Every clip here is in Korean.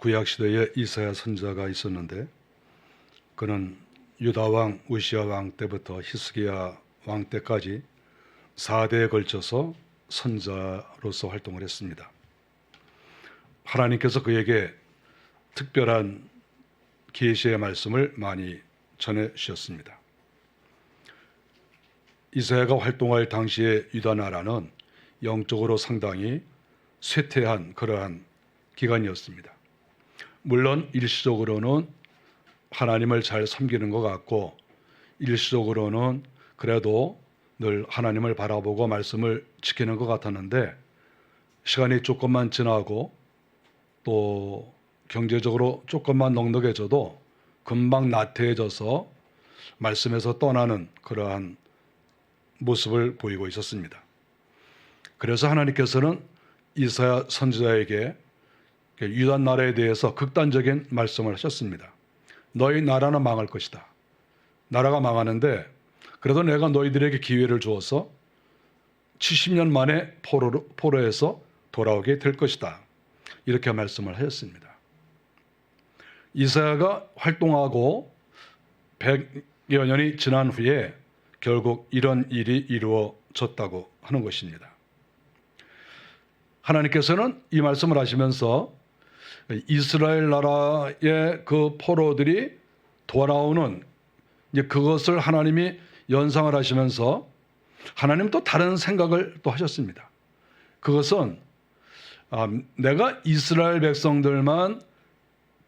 구약 시대에 이사야 선지자가 있었는데 그는 유다 왕 우시야 왕 때부터 히스기야 왕 때까지 4대에 걸쳐서 선지자로서 활동을 했습니다. 하나님께서 그에게 특별한 계시의 말씀을 많이 전해 주셨습니다. 이사야가 활동할 당시의 유다 나라는 영적으로 상당히 쇠퇴한 그러한 기간이었습니다. 물론 일시적으로는 하나님을 잘 섬기는 것 같고 일시적으로는 그래도 늘 하나님을 바라보고 말씀을 지키는 것 같았는데 시간이 조금만 지나고 또 경제적으로 조금만 넉넉해져도 금방 나태해져서 말씀에서 떠나는 그러한 모습을 보이고 있었습니다. 그래서 하나님께서는 이사야 선지자에게 유다 나라에 대해서 극단적인 말씀을 하셨습니다. 너희 나라는 망할 것이다. 나라가 망하는데 그래도 내가 너희들에게 기회를 주어서 70년 만에 포로에서 돌아오게 될 것이다. 이렇게 말씀을 하셨습니다. 이사야가 활동하고 100여 년이 지난 후에 결국 이런 일이 이루어졌다고 하는 것입니다. 하나님께서는 이 말씀을 하시면서 이스라엘 나라의 그 포로들이 돌아오는 그것을 하나님이 연상을 하시면서 하나님 또 다른 생각을 또 하셨습니다. 그것은 내가 이스라엘 백성들만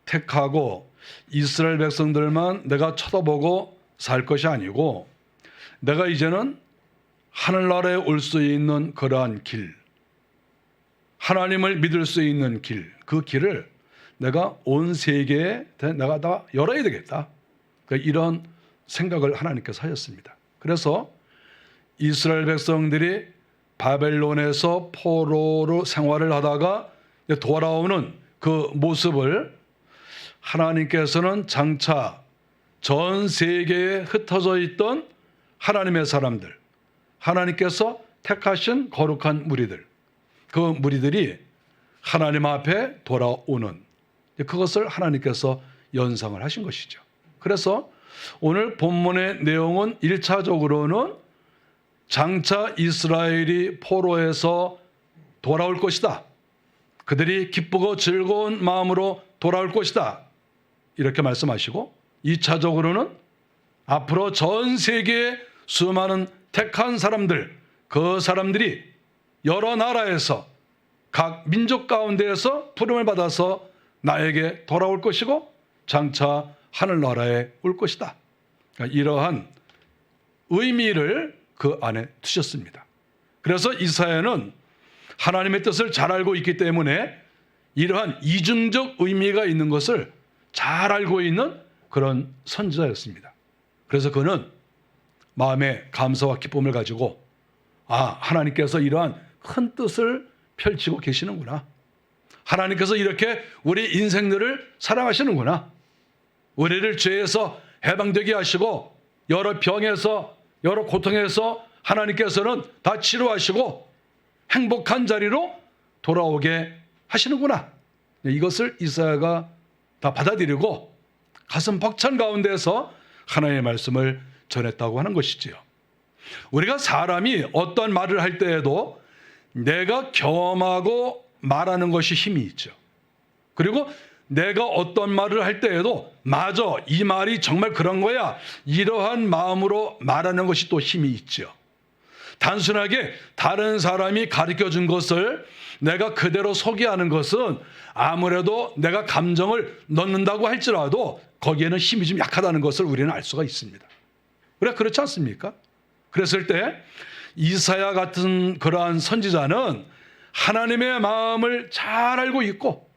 택하고 이스라엘 백성들만 내가 쳐다보고 살 것이 아니고 내가 이제는 하늘나라에 올 수 있는 그러한 길, 하나님을 믿을 수 있는 길, 그 길을 내가 온 세계에 내가 다 열어야 되겠다. 이런 생각을 하나님께서 하셨습니다. 그래서 이스라엘 백성들이 바벨론에서 포로로 생활을 하다가 돌아오는 그 모습을 하나님께서는 장차 전 세계에 흩어져 있던 하나님의 사람들, 하나님께서 택하신 거룩한 무리들, 그 무리들이 하나님 앞에 돌아오는 그것을 하나님께서 연상을 하신 것이죠. 그래서 오늘 본문의 내용은 1차적으로는 장차 이스라엘이 포로에서 돌아올 것이다. 그들이 기쁘고 즐거운 마음으로 돌아올 것이다. 이렇게 말씀하시고 2차적으로는 앞으로 전 세계의 수많은 택한 사람들, 그 사람들이 여러 나라에서 각 민족 가운데에서 부름을 받아서 나에게 돌아올 것이고 장차 하늘나라에 올 것이다. 그러니까 이러한 의미를 그 안에 두셨습니다. 그래서 이사야는 하나님의 뜻을 잘 알고 있기 때문에 이러한 이중적 의미가 있는 것을 잘 알고 있는 그런 선지자였습니다. 그래서 그는 마음에 감사와 기쁨을 가지고 하나님께서 이러한 큰 뜻을 펼치고 계시는구나. 하나님께서 이렇게 우리 인생들을 사랑하시는구나. 우리를 죄에서 해방되게 하시고 여러 병에서 여러 고통에서 하나님께서는 다 치료하시고 행복한 자리로 돌아오게 하시는구나. 이것을 이사야가 다 받아들이고 가슴 벅찬 가운데서 하나님의 말씀을 전했다고 하는 것이지요. 우리가 사람이 어떤 말을 할 때에도 내가 경험하고 말하는 것이 힘이 있죠. 그리고 내가 어떤 말을 할 때에도 맞아, 이 말이 정말 그런 거야, 이러한 마음으로 말하는 것이 또 힘이 있죠. 단순하게 다른 사람이 가르쳐준 것을 내가 그대로 소개하는 것은 아무래도 내가 감정을 넣는다고 할지라도 거기에는 힘이 좀 약하다는 것을 우리는 알 수가 있습니다. 그렇지 않습니까? 그랬을 때 이사야 같은 그러한 선지자는 하나님의 마음을 잘 알고 있고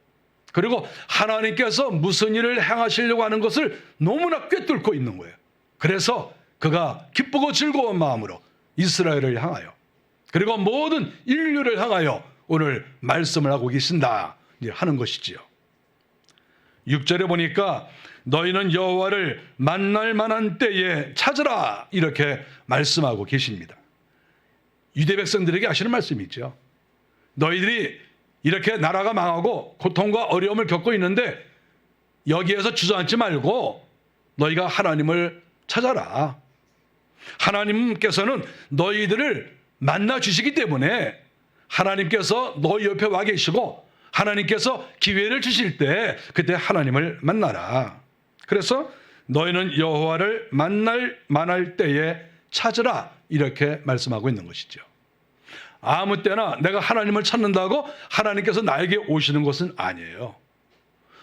그리고 하나님께서 무슨 일을 행하시려고 하는 것을 너무나 꿰뚫고 있는 거예요. 그래서 그가 기쁘고 즐거운 마음으로 이스라엘을 향하여 그리고 모든 인류를 향하여 오늘 말씀을 하고 계신다 하는 것이지요. 6절에 보니까 너희는 여호와를 만날 만한 때에 찾으라 이렇게 말씀하고 계십니다. 유대 백성들에게 하시는 말씀이죠. 너희들이 이렇게 나라가 망하고 고통과 어려움을 겪고 있는데 여기에서 주저앉지 말고 너희가 하나님을 찾아라. 하나님께서는 너희들을 만나 주시기 때문에 하나님께서 너희 옆에 와 계시고 하나님께서 기회를 주실 때 그때 하나님을 만나라. 그래서 너희는 여호와를 만날 때에 찾으라 이렇게 말씀하고 있는 것이죠. 아무 때나 내가 하나님을 찾는다고 하나님께서 나에게 오시는 것은 아니에요.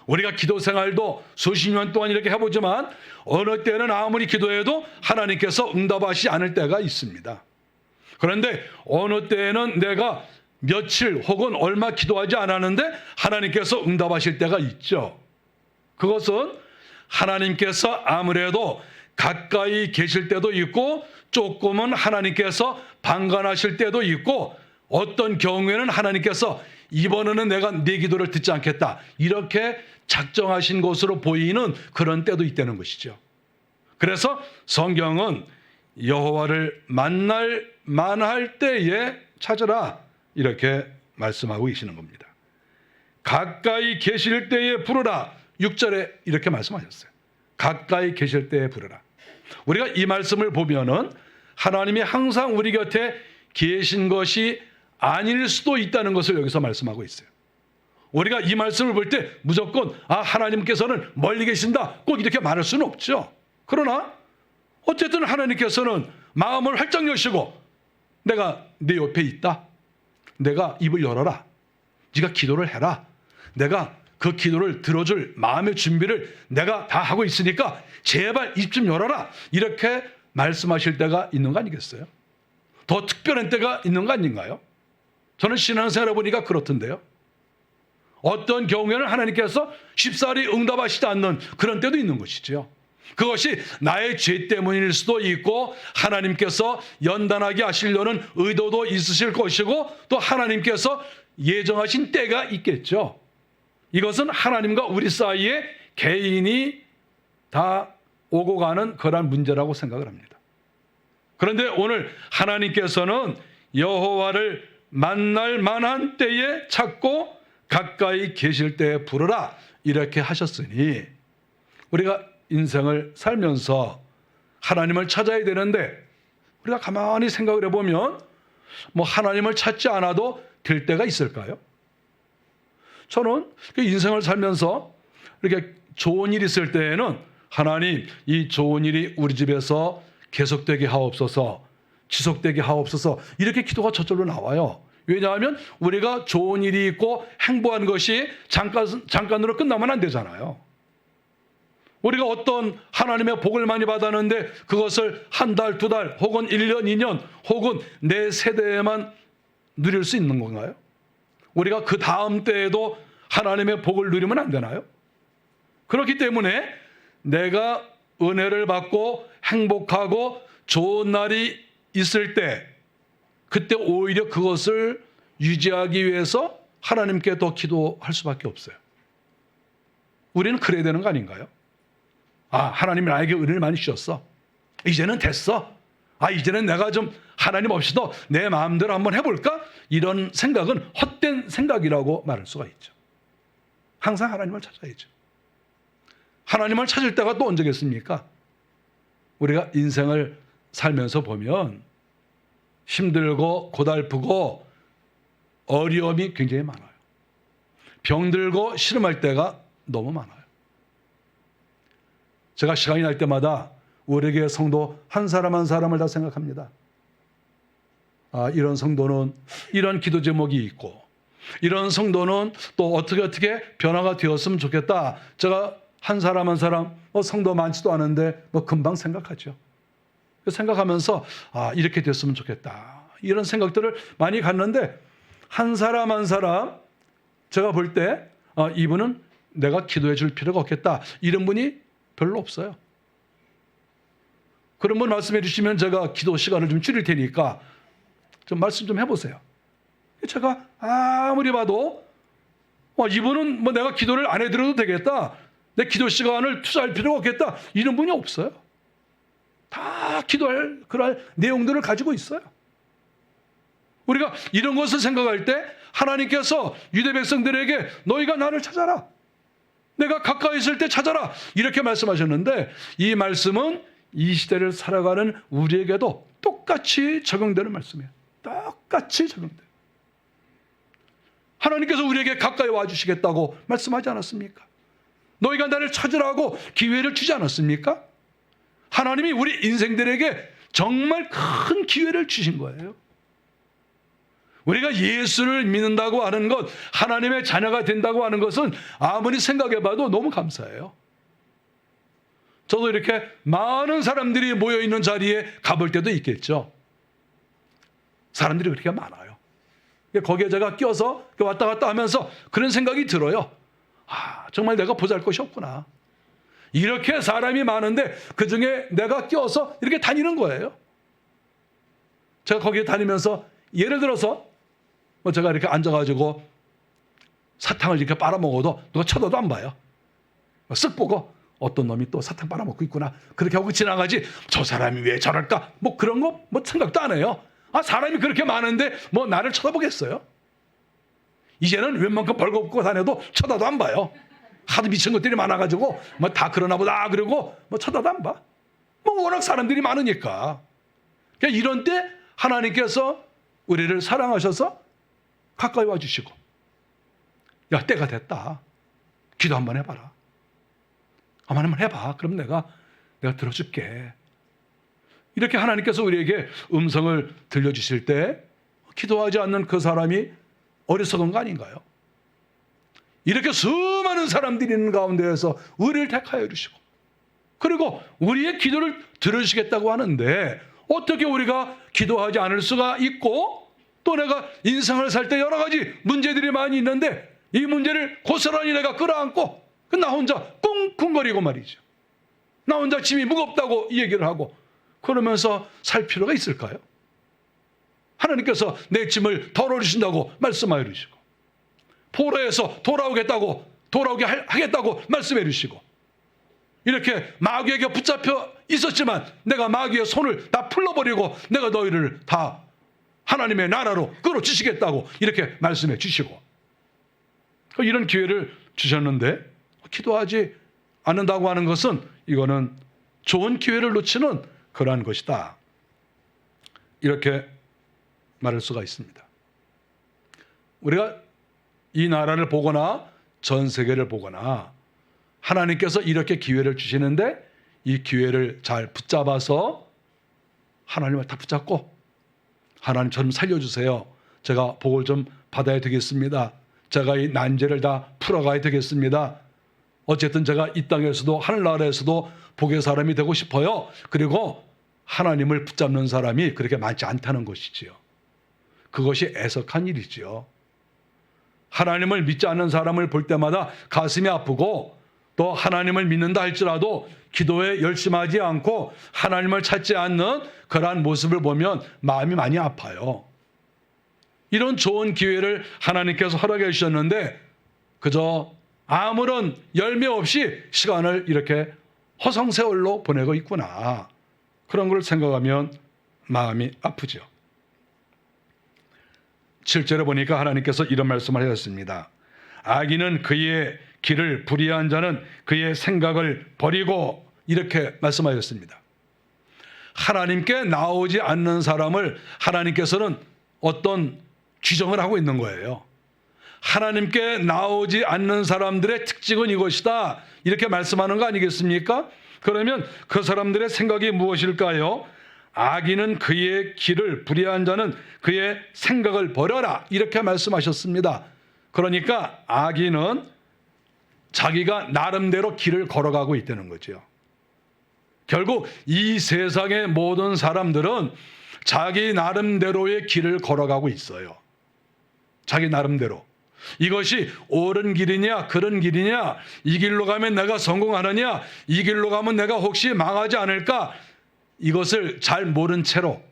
우리가 기도 생활도 수십 년 동안 이렇게 해보지만 어느 때는 아무리 기도해도 하나님께서 응답하시지 않을 때가 있습니다. 그런데 어느 때에는 내가 며칠 혹은 얼마 기도하지 않았는데 하나님께서 응답하실 때가 있죠. 그것은 하나님께서 아무래도 가까이 계실 때도 있고 조금은 하나님께서 방관하실 때도 있고 어떤 경우에는 하나님께서 이번에는 내가 네 기도를 듣지 않겠다 이렇게 작정하신 것으로 보이는 그런 때도 있다는 것이죠. 그래서 성경은 여호와를 만날 때에 찾으라 이렇게 말씀하고 계시는 겁니다. 가까이 계실 때에 부르라 6절에 이렇게 말씀하셨어요. 가까이 계실 때에 부르라. 우리가 이 말씀을 보면은 하나님이 항상 우리 곁에 계신 것이 아닐 수도 있다는 것을 여기서 말씀하고 있어요. 우리가 이 말씀을 볼 때 무조건 하나님께서는 멀리 계신다 꼭 이렇게 말할 수는 없죠. 그러나 어쨌든 하나님께서는 마음을 활짝 여시고 내가 네 옆에 있다. 내가 입을 열어라. 네가 기도를 해라. 내가 그 기도를 들어줄 마음의 준비를 내가 다 하고 있으니까 제발 입 좀 열어라. 이렇게 말씀하실 때가 있는 거 아니겠어요? 더 특별한 때가 있는 거 아닌가요? 저는 신앙생활을 보니까 그렇던데요. 어떤 경우에는 하나님께서 쉽사리 응답하시지 않는 그런 때도 있는 것이죠. 그것이 나의 죄 때문일 수도 있고 하나님께서 연단하게 하시려는 의도도 있으실 것이고 또 하나님께서 예정하신 때가 있겠죠. 이것은 하나님과 우리 사이에 개인이 다 오고 가는 그런 문제라고 생각을 합니다. 그런데 오늘 하나님께서는 여호와를 만날 만한 때에 찾고 가까이 계실 때에 부르라 이렇게 하셨으니 우리가 인생을 살면서 하나님을 찾아야 되는데 우리가 가만히 생각을 해보면 하나님을 찾지 않아도 될 때가 있을까요? 저는 인생을 살면서 이렇게 좋은 일이 있을 때에는 하나님 이 좋은 일이 우리 집에서 계속되게 하옵소서 지속되게 하옵소서 이렇게 기도가 저절로 나와요. 왜냐하면 우리가 좋은 일이 있고 행복한 것이 잠깐으로 끝나면 안 되잖아요. 우리가 어떤 하나님의 복을 많이 받았는데 그것을 한 달, 두 달 혹은 1년, 2년 혹은 내 세대에만 누릴 수 있는 건가요? 우리가 그 다음 때에도 하나님의 복을 누리면 안 되나요? 그렇기 때문에 내가 은혜를 받고 행복하고 좋은 날이 있을 때 그때 오히려 그것을 유지하기 위해서 하나님께 더 기도할 수밖에 없어요. 우리는 그래야 되는 거 아닌가요? 하나님이 나에게 은혜를 많이 주셨어. 이제는 됐어. 이제는 내가 좀 하나님 없이도 내 마음대로 한번 해볼까? 이런 생각은 헛된 생각이라고 말할 수가 있죠. 항상 하나님을 찾아야죠. 하나님을 찾을 때가 또 언제겠습니까? 우리가 인생을 살면서 보면 힘들고 고달프고 어려움이 굉장히 많아요. 병들고 시름할 때가 너무 많아요. 제가 시간이 날 때마다 우리 교회 성도 한 사람 한 사람을 다 생각합니다. 이런 성도는 이런 기도 제목이 있고 이런 성도는 또 어떻게 변화가 되었으면 좋겠다. 제가 한 사람 한 사람 성도 많지도 않은데 금방 생각하죠. 생각하면서 이렇게 됐으면 좋겠다. 이런 생각들을 많이 갖는데 한 사람 한 사람 제가 볼 때 이분은 내가 기도해 줄 필요가 없겠다. 이런 분이 별로 없어요. 그런 분 말씀해 주시면 제가 기도 시간을 좀 줄일 테니까 좀 말씀 좀 해보세요. 제가 아무리 봐도 이분은 내가 기도를 안 해드려도 되겠다. 내 기도 시간을 투자할 필요가 없겠다. 이런 분이 없어요. 다 기도할 그럴 내용들을 가지고 있어요. 우리가 이런 것을 생각할 때 하나님께서 유대 백성들에게 너희가 나를 찾아라, 내가 가까이 있을 때 찾아라, 이렇게 말씀하셨는데, 이 말씀은 이 시대를 살아가는 우리에게도 똑같이 적용되는 말씀이에요. 똑같이 적용돼요. 하나님께서 우리에게 가까이 와주시겠다고 말씀하지 않았습니까? 너희가 나를 찾으라고 기회를 주지 않았습니까? 하나님이 우리 인생들에게 정말 큰 기회를 주신 거예요. 우리가 예수를 믿는다고 하는 것, 하나님의 자녀가 된다고 하는 것은 아무리 생각해봐도 너무 감사해요. 저도 이렇게 많은 사람들이 모여있는 자리에 가볼 때도 있겠죠. 사람들이 그렇게 많아요. 거기에 제가 껴서 왔다 갔다 하면서 그런 생각이 들어요. 아, 정말 내가 보잘것이 없구나. 이렇게 사람이 많은데 그중에 내가 껴서 이렇게 다니는 거예요. 제가 거기에 다니면서 예를 들어서 제가 이렇게 앉아가지고 사탕을 이렇게 빨아먹어도 누가 쳐다도 안 봐요. 쓱 보고 어떤 놈이 또 사탕 빨아먹고 있구나, 그렇게 하고 지나가지, 저 사람이 왜 저럴까, 뭐 그런 거 뭐 생각도 안 해요. 아, 사람이 그렇게 많은데 뭐 나를 쳐다보겠어요? 이제는 웬만큼 벌거벗고 다녀도 쳐다도 안 봐요. 하도 미친 것들이 많아가지고 뭐 다 그러나 보다 그러고 뭐 쳐다도 안 봐. 뭐 워낙 사람들이 많으니까. 그러니까 이런 때 하나님께서 우리를 사랑하셔서 가까이 와주시고, 야, 때가 됐다, 기도 한번 해봐라, 한번 해봐, 그럼 내가 들어줄게. 이렇게 하나님께서 우리에게 음성을 들려주실 때 기도하지 않는 그 사람이 어리석은 거 아닌가요? 이렇게 수많은 사람들이 있는 가운데에서 우리를 택하여 주시고, 그리고 우리의 기도를 들어주시겠다고 하는데 어떻게 우리가 기도하지 않을 수가 있고, 또 내가 인생을 살 때 여러 가지 문제들이 많이 있는데 이 문제를 고스란히 내가 끌어안고 나 혼자 꿍꿍거리고 말이죠. 나 혼자 짐이 무겁다고 얘기를 하고 그러면서 살 필요가 있을까요? 하나님께서 내 짐을 덜어주신다고 말씀하여 주시고, 포로에서 돌아오게 하겠다고 말씀해 주시고, 이렇게 마귀에게 붙잡혀 있었지만 내가 마귀의 손을 다 풀어버리고 내가 너희를 다 하나님의 나라로 끌어주시겠다고 이렇게 말씀해 주시고, 이런 기회를 주셨는데 기도하지 않는다고 하는 것은 이거는 좋은 기회를 놓치는 그러한 것이다, 이렇게 말할 수가 있습니다. 우리가 이 나라를 보거나 전 세계를 보거나 하나님께서 이렇게 기회를 주시는데 이 기회를 잘 붙잡아서 하나님을 다 붙잡고, 하나님 저 좀 살려주세요, 제가 복을 좀 받아야 되겠습니다, 제가 이 난제를 다 풀어가야 되겠습니다, 어쨌든 제가 이 땅에서도 하늘나라에서도 복의 사람이 되고 싶어요. 그리고 하나님을 붙잡는 사람이 그렇게 많지 않다는 것이지요. 그것이 애석한 일이지요. 하나님을 믿지 않는 사람을 볼 때마다 가슴이 아프고, 또 하나님을 믿는다 할지라도 기도에 열심하지 않고 하나님을 찾지 않는 그러한 모습을 보면 마음이 많이 아파요. 이런 좋은 기회를 하나님께서 허락해 주셨는데 그저 아무런 열매 없이 시간을 이렇게 허송세월로 보내고 있구나, 그런 걸 생각하면 마음이 아프죠. 7절에 보니까 하나님께서 이런 말씀을 하셨습니다. 악인은 그의 길을, 불의한 자는 그의 생각을 버리고, 이렇게 말씀하셨습니다. 하나님께 나오지 않는 사람을 하나님께서는 어떤 규정을 하고 있는 거예요. 하나님께 나오지 않는 사람들의 특징은 이것이다, 이렇게 말씀하는 거 아니겠습니까? 그러면 그 사람들의 생각이 무엇일까요? 악인은 그의 길을, 불의한 자는 그의 생각을 버려라, 이렇게 말씀하셨습니다. 그러니까 악인은 자기가 나름대로 길을 걸어가고 있다는 거죠. 결국 이 세상의 모든 사람들은 자기 나름대로의 길을 걸어가고 있어요. 자기 나름대로. 이것이 옳은 길이냐 그런 길이냐, 이 길로 가면 내가 성공하느냐, 이 길로 가면 내가 혹시 망하지 않을까, 이것을 잘 모른 채로,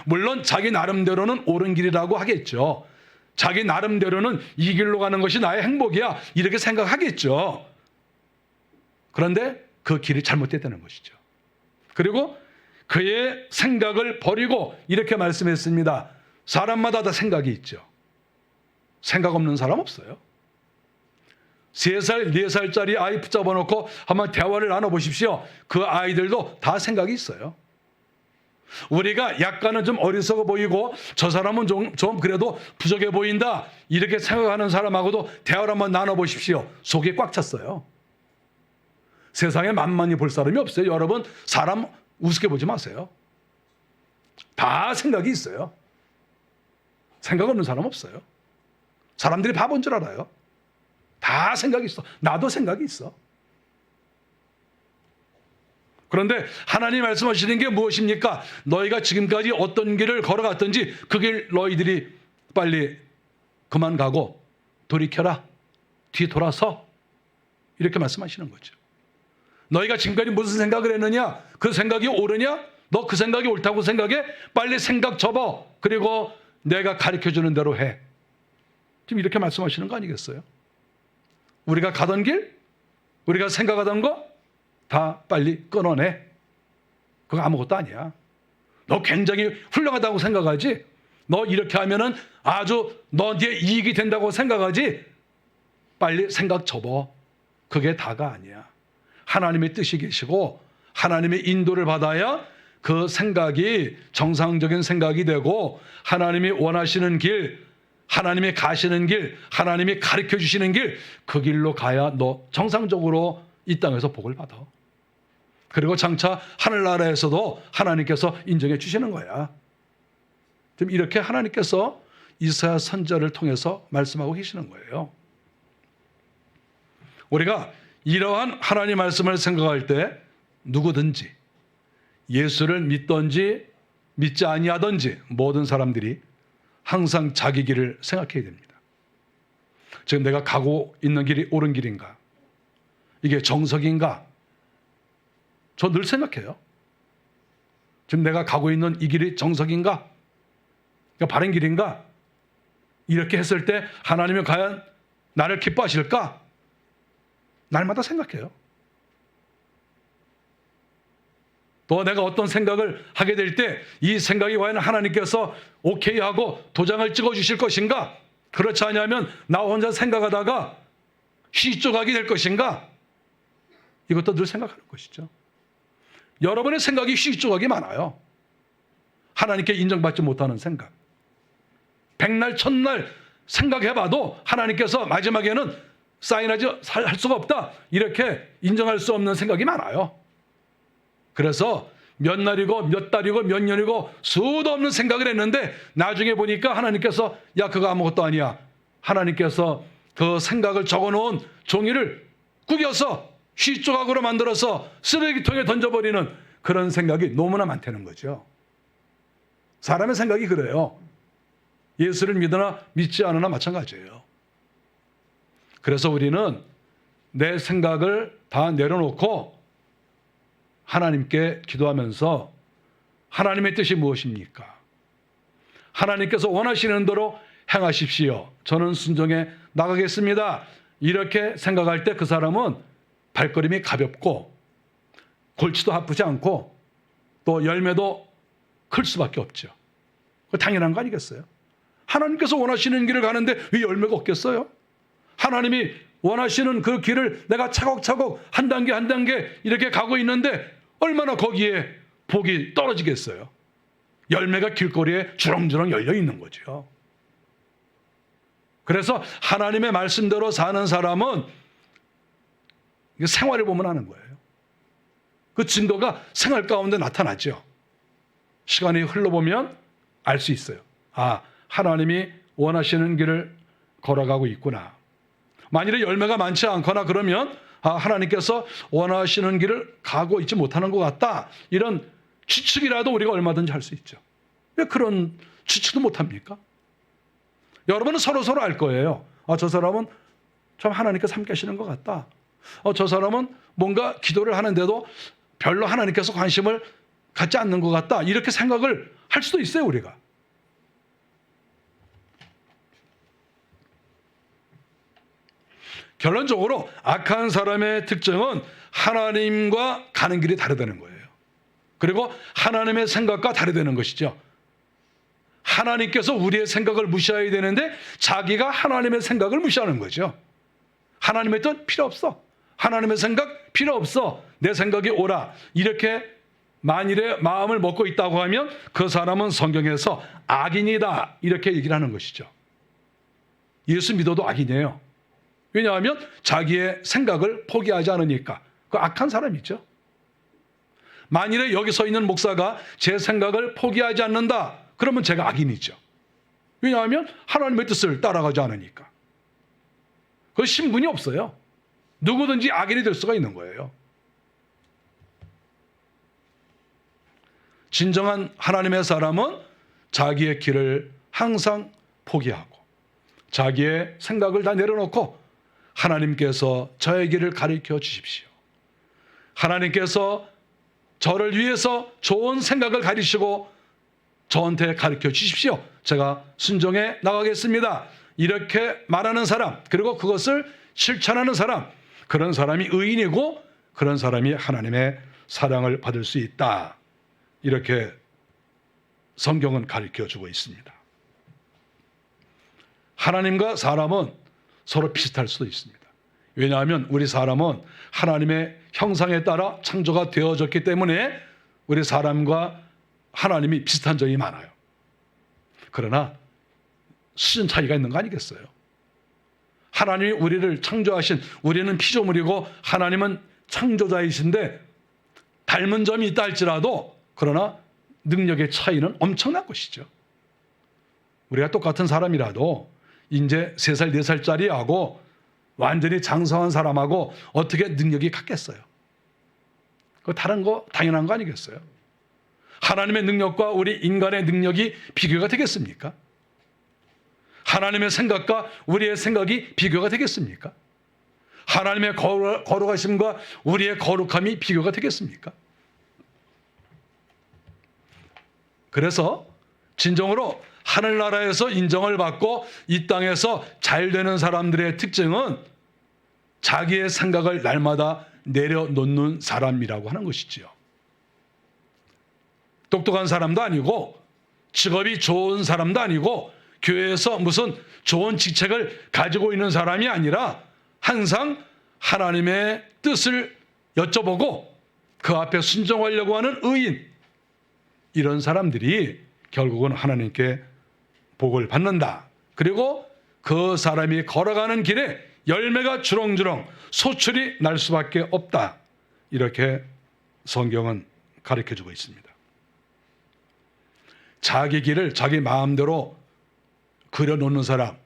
물론 자기 나름대로는 옳은 길이라고 하겠죠. 자기 나름대로는 이 길로 가는 것이 나의 행복이야, 이렇게 생각하겠죠. 그런데 그 길이 잘못됐다는 것이죠. 그리고 그의 생각을 버리고, 이렇게 말씀했습니다. 사람마다 다 생각이 있죠. 생각 없는 사람 없어요. 3살, 4살짜리 아이 붙잡아 놓고 한번 대화를 나눠보십시오. 그 아이들도 다 생각이 있어요. 우리가 약간은 좀 어리석어 보이고 저 사람은 좀 그래도 부족해 보인다 이렇게 생각하는 사람하고도 대화를 한번 나눠보십시오. 속이 꽉 찼어요. 세상에 만만히 볼 사람이 없어요. 여러분 사람 우습게 보지 마세요. 다 생각이 있어요. 생각 없는 사람 없어요. 사람들이 바본 줄 알아요. 다 생각이 있어. 나도 생각이 있어. 그런데 하나님 말씀하시는 게 무엇입니까? 너희가 지금까지 어떤 길을 걸어갔든지 그 길 너희들이 빨리 그만 가고 돌이켜라. 뒤돌아서 이렇게 말씀하시는 거죠. 너희가 지금까지 무슨 생각을 했느냐? 그 생각이 옳으냐? 너 그 생각이 옳다고 생각해? 빨리 생각 접어. 그리고 내가 가르쳐주는 대로 해. 지금 이렇게 말씀하시는 거 아니겠어요? 우리가 가던 길, 우리가 생각하던 거 다 빨리 끊어내. 그거 아무것도 아니야. 너 굉장히 훌륭하다고 생각하지? 너 이렇게 하면은 아주 너한테 이익이 된다고 생각하지? 빨리 생각 접어. 그게 다가 아니야. 하나님의 뜻이 계시고 하나님의 인도를 받아야 그 생각이 정상적인 생각이 되고 하나님이 원하시는 길, 하나님이 가시는 길, 하나님이 가르쳐 주시는 길, 그 길로 가야 너 정상적으로 이 땅에서 복을 받아. 그리고 장차 하늘나라에서도 하나님께서 인정해 주시는 거야. 지금 이렇게 하나님께서 이사야 선지자를 통해서 말씀하고 계시는 거예요. 우리가 이러한 하나님 말씀을 생각할 때 누구든지 예수를 믿든지 믿지 아니하든지 모든 사람들이 항상 자기 길을 생각해야 됩니다. 지금 내가 가고 있는 길이 옳은 길인가? 이게 정석인가? 저 늘 생각해요. 지금 내가 가고 있는 이 길이 정석인가? 그러니까 바른 길인가? 이렇게 했을 때 하나님이 과연 나를 기뻐하실까? 날마다 생각해요. 또 내가 어떤 생각을 하게 될 때 이 생각이 과연 하나님께서 오케이 하고 도장을 찍어 주실 것인가? 그렇지 않으면 나 혼자 생각하다가 휘쪽하게 될 것인가? 이것도 늘 생각하는 것이죠. 여러분의 생각이 휘쪽하기 많아요. 하나님께 인정받지 못하는 생각. 백날 천날 생각해봐도 하나님께서 마지막에는 사인하지 할 수가 없다. 이렇게 인정할 수 없는 생각이 많아요. 그래서 몇 날이고 몇 달이고 몇 년이고 수도 없는 생각을 했는데 나중에 보니까 하나님께서 야 그거 아무것도 아니야. 하나님께서 그 생각을 적어놓은 종이를 구겨서 휘조각으로 만들어서 쓰레기통에 던져버리는 그런 생각이 너무나 많다는 거죠. 사람의 생각이 그래요. 예수를 믿으나 믿지 않으나 마찬가지예요. 그래서 우리는 내 생각을 다 내려놓고 하나님께 기도하면서 하나님의 뜻이 무엇입니까? 하나님께서 원하시는 대로 행하십시오. 저는 순종해 나가겠습니다. 이렇게 생각할 때 그 사람은 발걸음이 가볍고 골치도 아프지 않고 또 열매도 클 수밖에 없죠. 그거 당연한 거 아니겠어요? 하나님께서 원하시는 길을 가는데 왜 열매가 없겠어요? 하나님이 원하시는 그 길을 내가 차곡차곡 한 단계 한 단계 이렇게 가고 있는데 얼마나 거기에 복이 떨어지겠어요? 열매가 길거리에 주렁주렁 열려 있는 거죠. 그래서 하나님의 말씀대로 사는 사람은 생활을 보면 하는 거예요. 그 증거가 생활 가운데 나타나죠. 시간이 흘러보면 알 수 있어요. 아, 하나님이 원하시는 길을 걸어가고 있구나. 만일에 열매가 많지 않거나 그러면 아, 하나님께서 원하시는 길을 가고 있지 못하는 것 같다. 이런 추측이라도 우리가 얼마든지 할 수 있죠. 왜 그런 추측도 못합니까? 여러분은 서로 알 거예요. 아, 저 사람은 참 하나님께서 함께 하시는 것 같다. 저 사람은 뭔가 기도를 하는데도 별로 하나님께서 관심을 갖지 않는 것 같다. 이렇게 생각을 할 수도 있어요, 우리가. 결론적으로 악한 사람의 특징은 하나님과 가는 길이 다르다는 거예요. 그리고 하나님의 생각과 다르다는 것이죠. 하나님께서 우리의 생각을 무시해야 되는데 자기가 하나님의 생각을 무시하는 거죠. 하나님의 뜻 필요 없어. 하나님의 생각 필요 없어. 내 생각이 옳아. 이렇게 만일에 마음을 먹고 있다고 하면 그 사람은 성경에서 악인이다. 이렇게 얘기를 하는 것이죠. 예수 믿어도 악인이에요. 왜냐하면 자기의 생각을 포기하지 않으니까. 그 악한 사람이죠. 만일에 여기 서 있는 목사가 제 생각을 포기하지 않는다. 그러면 제가 악인이죠. 왜냐하면 하나님의 뜻을 따라가지 않으니까. 그 신분이 없어요. 누구든지 악인이 될 수가 있는 거예요. 진정한 하나님의 사람은 자기의 길을 항상 포기하고 자기의 생각을 다 내려놓고 하나님께서 저의 길을 가르쳐 주십시오. 하나님께서 저를 위해서 좋은 생각을 가르치시고 저한테 가르쳐 주십시오. 제가 순종해 나가겠습니다. 이렇게 말하는 사람, 그리고 그것을 실천하는 사람, 그런 사람이 의인이고 그런 사람이 하나님의 사랑을 받을 수 있다. 이렇게 성경은 가르쳐 주고 있습니다. 하나님과 사람은 서로 비슷할 수도 있습니다. 왜냐하면 우리 사람은 하나님의 형상에 따라 창조가 되어졌기 때문에 우리 사람과 하나님이 비슷한 점이 많아요. 그러나 수준 차이가 있는 거 아니겠어요? 하나님이 우리를 창조하신, 우리는 피조물이고 하나님은 창조자이신데 닮은 점이 있다 할지라도 그러나 능력의 차이는 엄청난 것이죠. 우리가 똑같은 사람이라도 이제 3살, 4살짜리하고 완전히 장성한 사람하고 어떻게 능력이 같겠어요? 그거 다른 거 당연한 거 아니겠어요? 하나님의 능력과 우리 인간의 능력이 비교가 되겠습니까? 하나님의 생각과 우리의 생각이 비교가 되겠습니까? 하나님의 거룩하심과 우리의 거룩함이 비교가 되겠습니까? 그래서 진정으로 하늘나라에서 인정을 받고 이 땅에서 잘 되는 사람들의 특징은 자기의 생각을 날마다 내려놓는 사람이라고 하는 것이지요. 똑똑한 사람도 아니고 직업이 좋은 사람도 아니고 교회에서 무슨 좋은 직책을 가지고 있는 사람이 아니라 항상 하나님의 뜻을 여쭤보고 그 앞에 순종하려고 하는 의인, 이런 사람들이 결국은 하나님께 복을 받는다. 그리고 그 사람이 걸어가는 길에 열매가 주렁주렁 소출이 날 수밖에 없다. 이렇게 성경은 가르쳐주고 있습니다. 자기 길을 자기 마음대로 그려놓는 사람,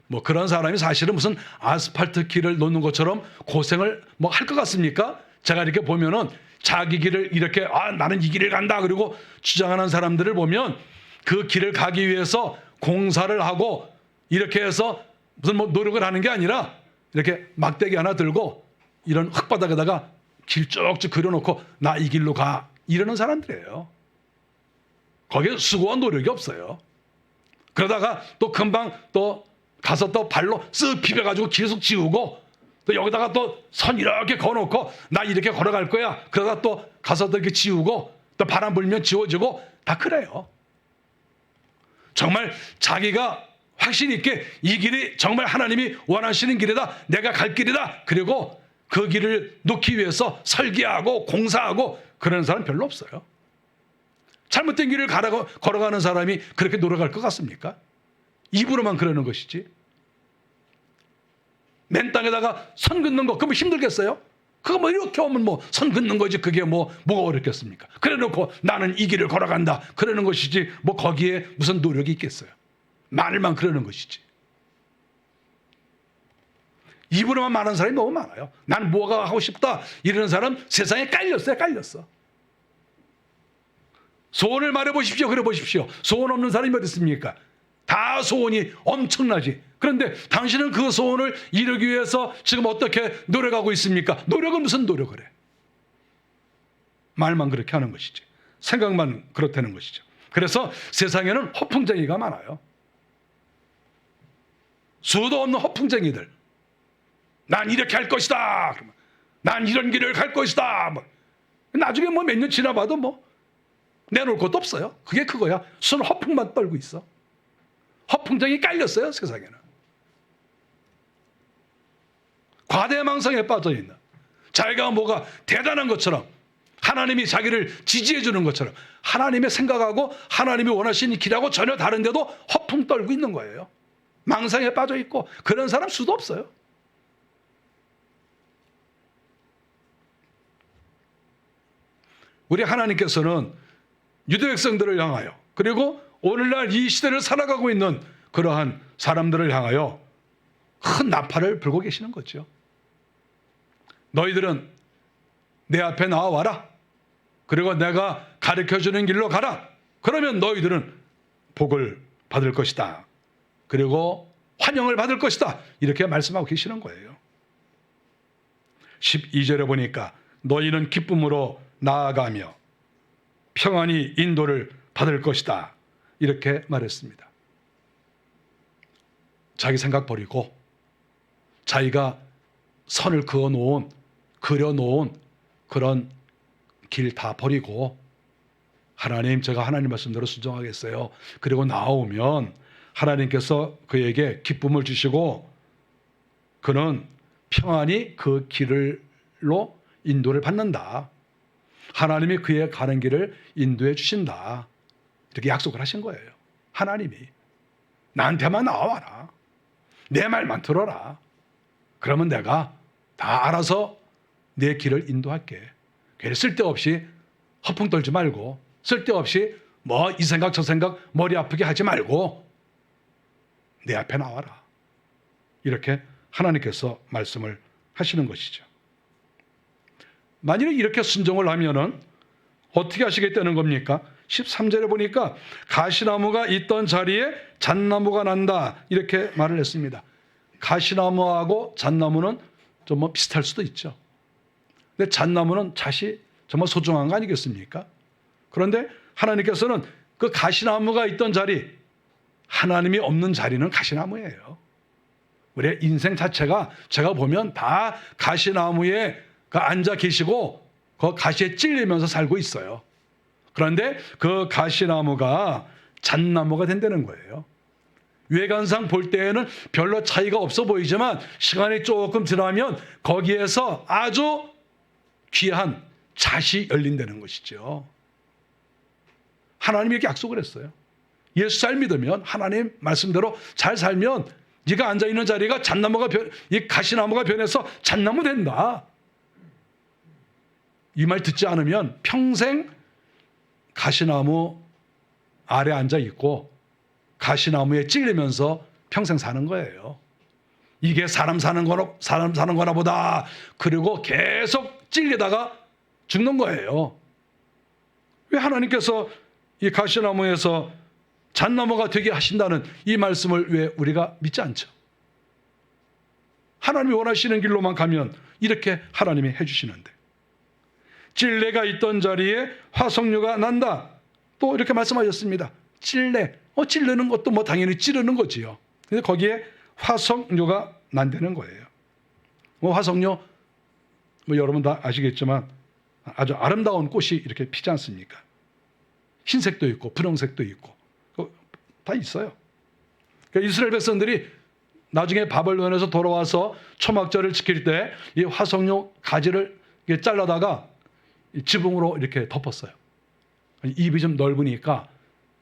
뭐 그런 사람이 사실은 무슨 아스팔트 길을 놓는 것처럼 고생을 뭐 할 것 같습니까? 제가 이렇게 보면은 자기 길을 이렇게 나는 이 길을 간다 그리고 주장하는 사람들을 보면 그 길을 가기 위해서 공사를 하고 이렇게 해서 무슨 뭐 노력을 하는 게 아니라 이렇게 막대기 하나 들고 이런 흙바닥에다가 길 쭉쭉 그려놓고 나 이 길로 가 이러는 사람들이에요. 거기에 수고와 노력이 없어요. 그러다가 또 금방 또 가서 또 발로 쓱 비벼가지고 계속 지우고 또 여기다가 또 선 이렇게 걸어놓고 나 이렇게 걸어갈 거야. 그러다 또 가서 또 이렇게 지우고 또 바람 불면 지워지고 다 그래요. 정말 자기가 확신 있게 이 길이 정말 하나님이 원하시는 길이다. 내가 갈 길이다. 그리고 그 길을 놓기 위해서 설계하고 공사하고 그러는 사람 별로 없어요. 잘못된 길을 걸어가는 사람이 그렇게 노력할 것 같습니까? 입으로만 그러는 것이지. 맨 땅에다가 선 긋는 거, 그거 힘들겠어요? 그거 뭐 이렇게 하면 뭐 선 긋는 거지. 그게 뭐가 어렵겠습니까? 그래 놓고 나는 이 길을 걸어간다. 그러는 것이지. 뭐 거기에 무슨 노력이 있겠어요? 말만 그러는 것이지. 입으로만 말하는 사람이 너무 많아요. 난 뭐가 하고 싶다. 이러는 사람 세상에 깔렸어. 소원을 말해보십시오. 그래 보십시오. 소원 없는 사람이 어디 있습니까? 다 소원이 엄청나지. 그런데 당신은 그 소원을 이루기 위해서 지금 어떻게 노력하고 있습니까? 노력은 무슨 노력을 해? 말만 그렇게 하는 것이지. 생각만 그렇다는 것이죠. 그래서 세상에는 허풍쟁이가 많아요. 수도 없는 허풍쟁이들. 난 이렇게 할 것이다. 난 이런 길을 갈 것이다. 나중에 뭐 몇 년 지나봐도 뭐 내놓을 것도 없어요. 그게 그거야. 순 허풍만 떨고 있어. 허풍정이 깔렸어요, 세상에는. 과대망상에 빠져있는, 자기가 뭐가 대단한 것처럼, 하나님이 자기를 지지해 주는 것처럼, 하나님의 생각하고 하나님이 원하시는 길하고 전혀 다른데도 허풍 떨고 있는 거예요. 망상에 빠져있고. 그런 사람 수도 없어요. 우리 하나님께서는 유대 백성들을 향하여, 그리고 오늘날 이 시대를 살아가고 있는 그러한 사람들을 향하여 큰 나팔을 불고 계시는 거죠. 너희들은 내 앞에 나와라. 그리고 내가 가르쳐주는 길로 가라. 그러면 너희들은 복을 받을 것이다. 그리고 환영을 받을 것이다. 이렇게 말씀하고 계시는 거예요. 12절에 보니까 너희는 기쁨으로 나아가며 평안히 인도를 받을 것이다. 이렇게 말했습니다. 자기 생각 버리고 자기가 선을 그려놓은 그런 길 다 버리고, 하나님, 제가 하나님 말씀대로 순종하겠어요. 그리고 나오면 하나님께서 그에게 기쁨을 주시고 그는 평안히 그 길로 인도를 받는다. 하나님이 그의 가는 길을 인도해 주신다. 이렇게 약속을 하신 거예요. 하나님이. 나한테만 나와라. 내 말만 들어라. 그러면 내가 다 알아서 내 길을 인도할게. 괜히 쓸데없이 허풍 떨지 말고, 쓸데없이 뭐 이 생각 저 생각 머리 아프게 하지 말고 내 앞에 나와라. 이렇게 하나님께서 말씀을 하시는 것이죠. 만일에 이렇게 순종을 하면은 어떻게 하시겠다는 겁니까? 13절에 보니까 가시나무가 있던 자리에 잣나무가 난다. 이렇게 말을 했습니다. 가시나무하고 잣나무는 좀 뭐 비슷할 수도 있죠. 근데 잣나무는 잣이 정말 소중한 거 아니겠습니까? 그런데 하나님께서는 그 가시나무가 있던 자리, 하나님이 없는 자리는 가시나무예요. 우리의 인생 자체가 제가 보면 다 가시나무에 앉아 계시고 그 가시에 찔리면서 살고 있어요. 그런데 그 가시나무가 잣나무가 된다는 거예요. 외관상 볼 때에는 별로 차이가 없어 보이지만 시간이 조금 지나면 거기에서 아주 귀한 잣이 열린다는 것이죠. 하나님이 이렇게 약속을 했어요. 예수 잘 믿으면, 하나님 말씀대로 잘 살면 네가 앉아있는 자리가 이 가시나무가 변해서 잣나무 된다. 이 말 듣지 않으면 평생 가시나무 아래 앉아있고 가시나무에 찔리면서 평생 사는 거예요. 이게 사람 사는 거나 보다. 그리고 계속 찔리다가 죽는 거예요. 왜 하나님께서 이 가시나무에서 잣나무가 되게 하신다는 이 말씀을 왜 우리가 믿지 않죠? 하나님이 원하시는 길로만 가면 이렇게 하나님이 해주시는데, 찔레가 있던 자리에 화석류가 난다. 또 이렇게 말씀하셨습니다. 찔레, 찔르는 것도 뭐 당연히 찌르는 거지요. 근데 거기에 화석류가 난다는 거예요. 화석류, 여러분 다 아시겠지만 아주 아름다운 꽃이 이렇게 피지 않습니까? 흰색도 있고 분홍색도 있고 다 있어요. 그러니까 이스라엘 백성들이 나중에 바벨론에서 돌아와서 초막절을 지킬 때 이 화석류 가지를 잘라다가 지붕으로 이렇게 덮었어요. 입이 좀 넓으니까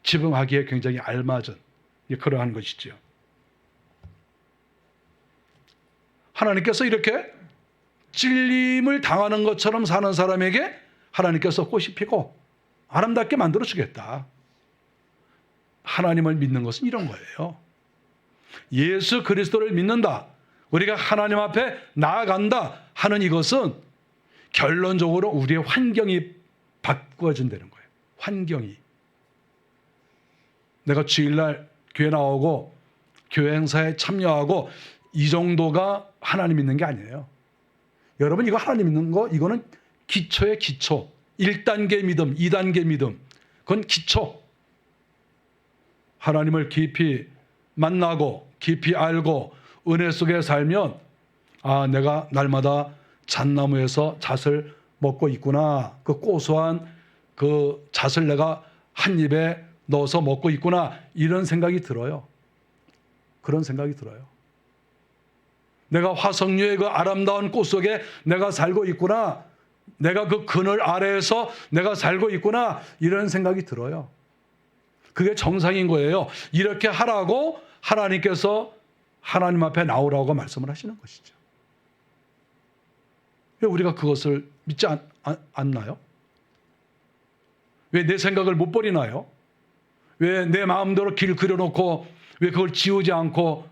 지붕하기에 굉장히 알맞은 그러한 것이지요. 하나님께서 이렇게 찔림을 당하는 것처럼 사는 사람에게 하나님께서 꽃이 피고 아름답게 만들어 주겠다. 하나님을 믿는 것은 이런 거예요. 예수 그리스도를 믿는다, 우리가 하나님 앞에 나아간다 하는 이것은 결론적으로 우리의 환경이 바꿔진다는 거예요. 환경이. 내가 주일날 교회 나오고 교회 행사에 참여하고 이 정도가 하나님 믿는 게 아니에요. 여러분, 이거 하나님 믿는 거, 이거는 기초의 기초. 1단계 믿음, 2단계 믿음. 그건 기초. 하나님을 깊이 만나고 깊이 알고 은혜 속에 살면, 아, 내가 날마다 잣나무에서 잣을 먹고 있구나. 그 고소한 그 잣을 내가 한 입에 넣어서 먹고 있구나, 이런 생각이 들어요. 그런 생각이 들어요. 내가 화석류의 그 아름다운 꽃 속에 내가 살고 있구나, 내가 그 그늘 아래에서 내가 살고 있구나, 이런 생각이 들어요. 그게 정상인 거예요. 이렇게 하라고 하나님께서 하나님 앞에 나오라고 말씀을 하시는 것이죠. 왜 우리가 그것을 믿지 않나요? 왜 내 생각을 못 버리나요? 왜 내 마음대로 길 그려놓고 왜 그걸 지우지 않고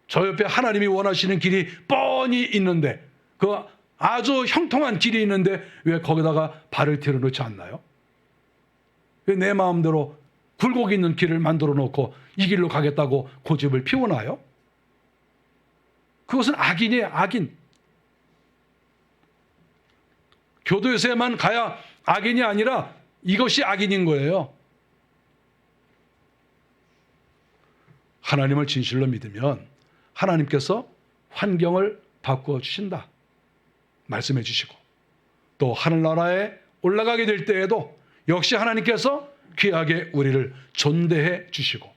저 옆에 하나님이 원하시는 길이 뻔히 있는데, 그 아주 형통한 길이 있는데 왜 거기다가 발을 들여놓지 않나요? 왜 내 마음대로 굴곡 있는 길을 만들어 놓고 이 길로 가겠다고 고집을 피우나요? 그것은 악인이에요, 악인. 교도소에만 가야 악인이 아니라 이것이 악인인 거예요. 하나님을 진실로 믿으면 하나님께서 환경을 바꾸어 주신다 말씀해 주시고, 또 하늘나라에 올라가게 될 때에도 역시 하나님께서 귀하게 우리를 존대해 주시고,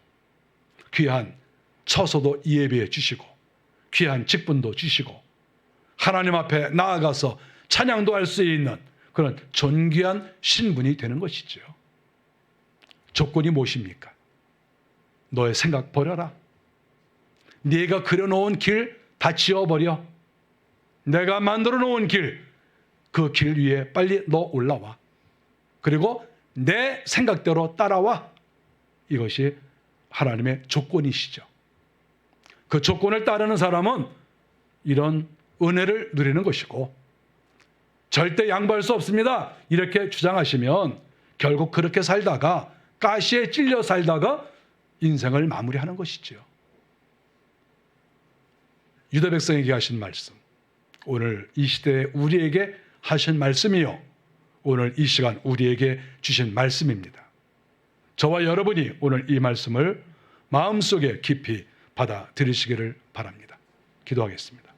귀한 처소도 예비해 주시고, 귀한 직분도 주시고, 하나님 앞에 나아가서 찬양도 할 수 있는 그런 존귀한 신분이 되는 것이죠. 조건이 무엇입니까? 너의 생각 버려라. 네가 그려놓은 길 다 지워버려. 내가 만들어 놓은 길, 그 길 위에 빨리 너 올라와. 그리고 내 생각대로 따라와. 이것이 하나님의 조건이시죠. 그 조건을 따르는 사람은 이런 은혜를 누리는 것이고, 절대 양보할 수 없습니다, 이렇게 주장하시면 결국 그렇게 살다가 가시에 찔려 살다가 인생을 마무리하는 것이지요. 유다 백성에게 하신 말씀, 오늘 이 시대에 우리에게 하신 말씀이요, 오늘 이 시간 우리에게 주신 말씀입니다. 저와 여러분이 오늘 이 말씀을 마음속에 깊이 받아들이시기를 바랍니다. 기도하겠습니다.